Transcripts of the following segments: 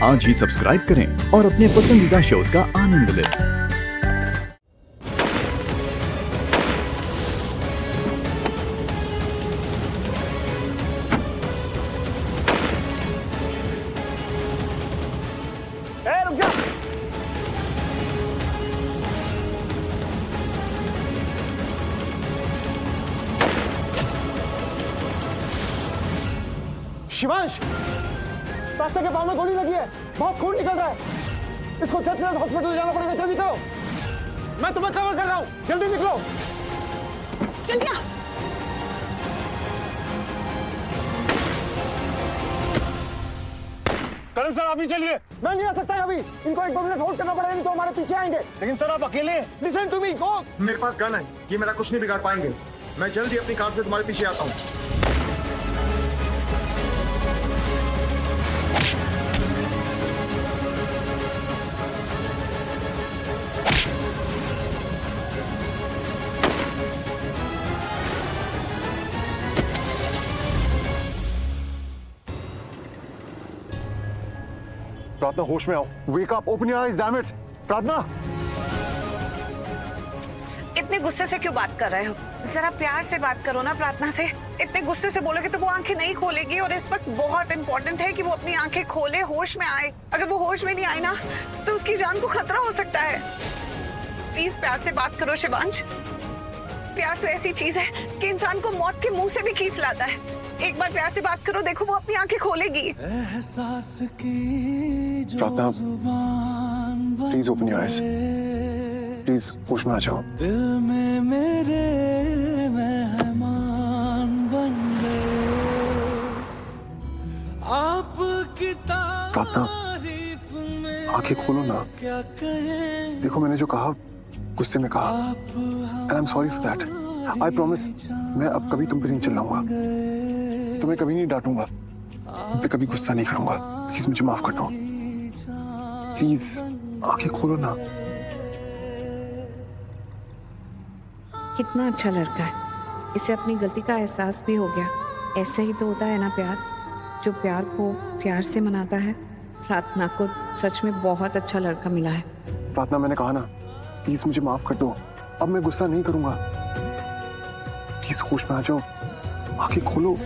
आज ही सब्सक्राइब करें और अपने पसंदीदा शोज का आनंद लें। रुक जा। शिवांश, रास्ते के पाँव में गोली लगी है, बहुत खून निकल रहा है। इसको जल्द से जल्द हॉस्पिटल जाना पड़ेगा। जल्दी करो, मैं तुम्हें कवर कर रहा हूँ। जल्दी निकलो। जल्दी आ। करण सर, आप ही चलिए। मैं नहीं आ सकता अभी। इनको 1-2 मिनट होल्ड करना पड़ेगा, नहीं तो हमारे पीछे आएंगे। लेकिन सर, आप अकेले हैं। लिसन टू मी, गो। मेरे पास गन है, ये मेरा कुछ नहीं बिगाड़ पाएंगे। मैं जल्दी अपनी कार से तुम्हारे पीछे आता हूँ। प्रार्थना, होश में आओ। Wake up, open your eyes, damn it. प्रार्थना, इतने गुस्से से क्यों बात कर रहे हो? जरा प्यार से बात करो ना प्रार्थना से। इतने गुस्से से बोलोगे तो वो आंखें नहीं खोलेगी, और इस वक्त बहुत इंपॉर्टेंट है कि वो अपनी आंखें खोले, होश में आए। अगर वो होश में नहीं आई ना तो उसकी जान को खतरा हो सकता है। प्लीज प्यार से बात करो शिवांश। प्यार तो ऐसी चीज है कि इंसान को मौत के मुंह से भी खींच लाता है। एक बार प्यार से बात करो, देखो वो अपनी आंखें खोलेगी। प्रार्थना, please open your eyes. Please होश में आ जाओ। दिल में मेरे मेहमान बन गए आपकी तारीफ में। आंखें खोलो ना। क्या कहें, देखो, मैंने जो कहा गुस्से में कहा, and I am sorry for that. I promise, मैं अब कभी तुम पे नहीं चिल्लाऊंगा, तुम्हें कभी नहीं डांटूंगा, तुम पे कभी गुस्सा नहीं करूंगा। प्लीज मुझे माफ कर दो। प्लीज आंखें खोलो ना। कितना अच्छा लड़का है, इसे अपनी गलती का एहसास भी हो गया। ऐसे ही तो होता है ना प्यार, जो प्यार को प्यार से मनाता है। प्रार्थना को सच में बहुत अच्छा लड़का मिला है। प्रार्थना, मैंने कहा ना, प्लीज मुझे माफ कर दो। अब मैं गुस्सा नहीं करूंगा। प्लीज होश में आ जाओ, आंखें खोलो।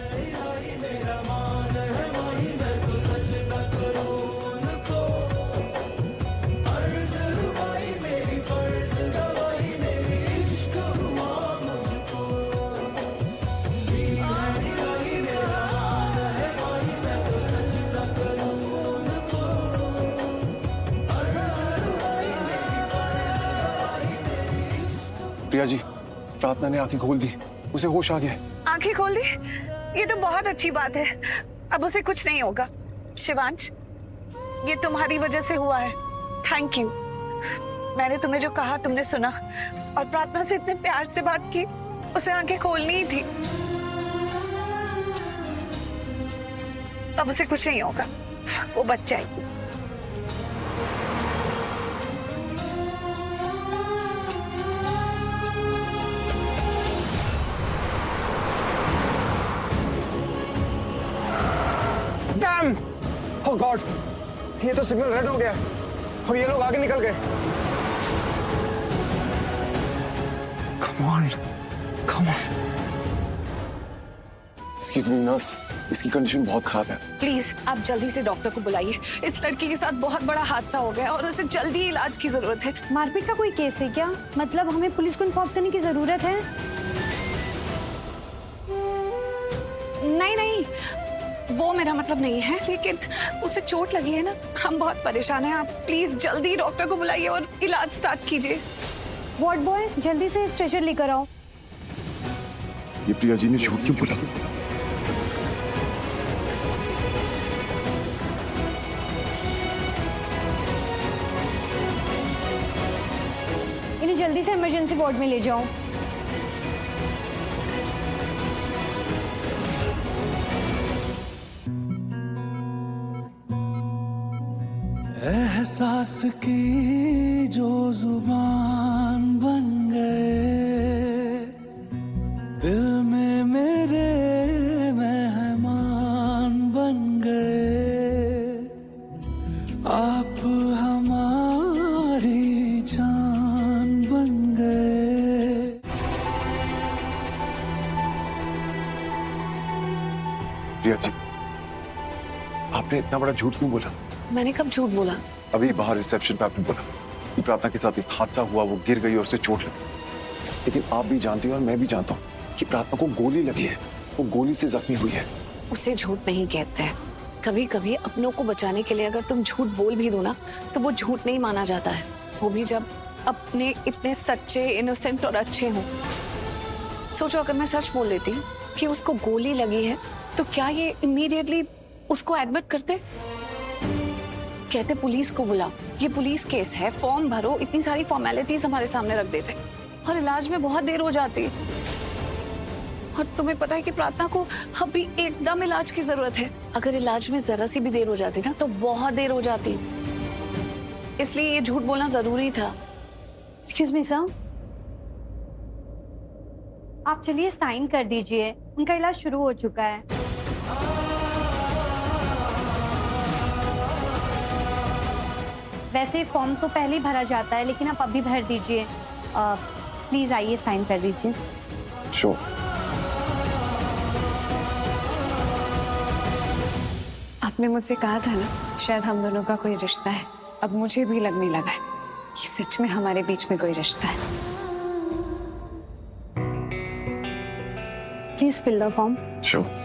प्रिया जी, प्रार्थना ने आंखें खोल दी, उसे होश आ गया। आंखें खोल दी, ये तो बहुत अच्छी बात है। अब उसे कुछ नहीं होगा। शिवांश, ये तुम्हारी वजह से हुआ है। Thank you. मैंने तुम्हें जो कहा तुमने सुना, और प्रार्थना से इतने प्यार से बात की। उसे आंखें खोलनी ही थी। अब उसे कुछ नहीं होगा, वो बच जाएगी। डैम! ओह गॉड, ये तो सिग्नल रेड हो गया और ये लोग आगे निकल गए। Come on, come on. Excuse me, nurse, इसकी कंडीशन बहुत खराब है। प्लीज आप जल्दी से डॉक्टर को बुलाइए। इस लड़की के साथ बहुत बड़ा हादसा हो गया और उसे जल्दी इलाज की जरूरत है। मारपीट का कोई केस है क्या? मतलब हमें पुलिस को इन्फॉर्म करने की जरूरत है? नहीं नहीं, वो मेरा मतलब नहीं है, लेकिन उसे चोट लगी है ना, हम बहुत परेशान हैं। आप प्लीज जल्दी डॉक्टर को बुलाइए और इलाज स्टार्ट कीजिए। वार्ड बॉय, जल्दी से स्ट्रेचर लेकर आओ। ये प्रिया जी ने झूठ क्यों बोला? इन्हें जल्दी से इमरजेंसी वार्ड में ले जाओ। एहसास की जो जुबान बन गए, दिल में मेरे मेहमान बन गए। आपने इतना बड़ा झूठ क्यों बोला? मैंने कब झूठ बोला? अभी बाहर रिसेप्शन पे आपने बोला कि प्रार्थना के साथ एक हादसा हुआ, वो गिर गई और उसे चोट लगी। लेकिन आप भी जानती हो और मैं भी जानता हूँ कि प्रार्थना को गोली लगी है, वो गोली से जख्मी हुई है। उसे झूठ नहीं कहते हैं। कभी कभी अपनों को बचाने के लिए अगर तुम झूठ बोल भी दो ना तो वो झूठ नहीं माना जाता है, वो भी जब अपने इतने सच्चे, इनोसेंट और अच्छे हों। सोचो अगर मैं सच बोल देती कि उसको गोली लगी है तो क्या ये इमीडिएटली उसको एडमिट करते? कहते पुलिस को बुलाओ, ये पुलिस केस है, फॉर्म भरो, इतनी सारी फॉर्मेलिटीज हमारे सामने रख देते और इलाज में बहुत देर हो जाती। और तुम्हें पता है कि प्रार्थना को अभी एकदम इलाज की जरूरत है। अगर इलाज में जरा सी भी देर हो जाती ना तो बहुत देर हो जाती, इसलिए ये झूठ बोलना जरूरी था। एक्सक्यूज मी सर, आप चलिए साइन कर दीजिए, उनका इलाज शुरू हो चुका है। वैसे फॉर्म तो पहले ही भरा जाता है लेकिन आप अभी भर दीजिए। प्लीज आइए साइन कर दीजिए। श्योर। आपने मुझसे कहा था ना शायद हम दोनों का कोई रिश्ता है, अब मुझे भी लगने लगा है कि सच में हमारे बीच में कोई रिश्ता है। Please fill the form. Sure.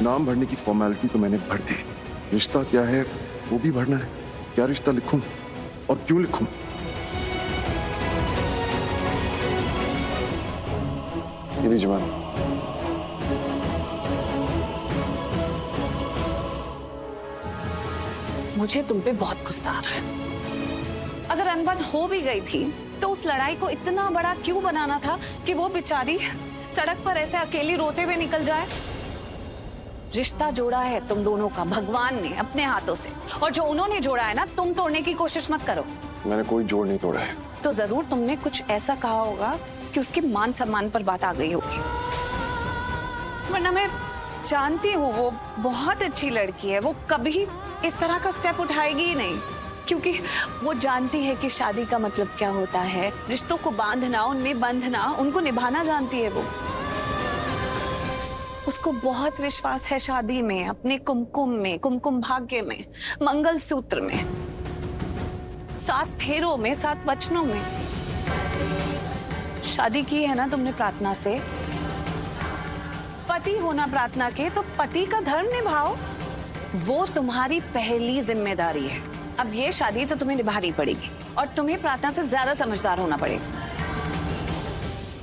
नाम भरने की फॉर्मेलिटी तो मैंने भर दी, रिश्ता क्या है वो भी भरना है। क्या रिश्ता लिखूं और क्यों लिखूं? ये लीजिए मैम। मुझे तुम पे बहुत गुस्सा आ रहा है। अगर अनबन हो भी गई थी तो उस लड़ाई को इतना बड़ा क्यों बनाना था कि वो बेचारी सड़क पर ऐसे अकेली रोते हुए निकल जाए? रिश्ता जोड़ा है तुम दोनों का भगवान ने अपने हाथों से, और जो उन्होंने जोड़ा है ना तुम तोड़ने की कोशिश मत करो। मैंने कोई जोड़ नहीं तोड़ा है। तो जरूर तुमने कुछ ऐसा कहा होगा कि उसके मान सम्मान पर बात आ गई होगी, वरना मैं जानती हूँ वो बहुत अच्छी लड़की है, वो कभी इस तरह का स्टेप उठाएगी ही नहीं, क्योंकि वो जानती है कि शादी का मतलब क्या होता है, रिश्तों को बांधना, उनमें बंधना, उनको निभाना जानती है वो। उसको बहुत विश्वास है शादी में, अपने कुमकुम में, कुमकुम भाग्य में, मंगलसूत्र में, 7 फेरों में, 7 वचनों में। शादी की है ना तुमने प्रार्थना से, पति होना प्रार्थना के, तो पति का धर्म निभाओ, वो तुम्हारी पहली जिम्मेदारी है। अब ये शादी तो तुम्हें निभानी पड़ेगी और तुम्हें प्रार्थना से ज्यादा समझदार होना पड़ेगा।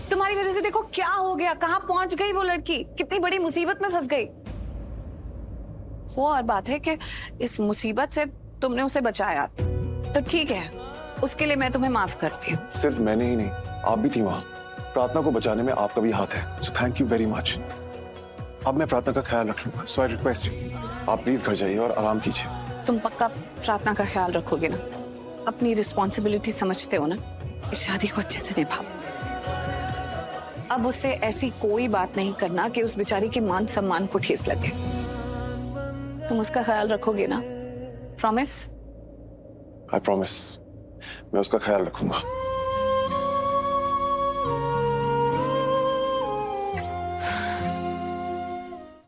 तुम्हारी वजह से देखो क्या हो गया, कहां पहुंच गई वो लड़की, कितनी बड़ी मुसीबत में फंस गई। वो और बात है कि इस मुसीबत से तुमने उसे बचाया, तो ठीक है, उसके लिए मैं तुम्हें माफ करती हूँ। सिर्फ मैंने ही नहीं, आप भी थी वहां। प्रार्थना को बचाने में आपका भी हाथ है, so thank you very much. अब मैं प्रार्थना का ख्याल रख लूंगा, सो आई रिक्वेस्ट यू, आप प्लीज घर जाइए और आराम कीजिए। तुम पक्का प्रार्थना का ख्याल रखोगे ना? अपनी रिस्पॉन्सिबिलिटी समझते हो ना? इस शादी को अच्छे से निभाओ। अब उससे ऐसी कोई बात नहीं करना कि उस बेचारी के मान सम्मान को ठेस लगे। तुम उसका ख्याल रखोगे ना? प्रॉमिस? आई प्रॉमिस, मैं उसका ख्याल रखूंगा।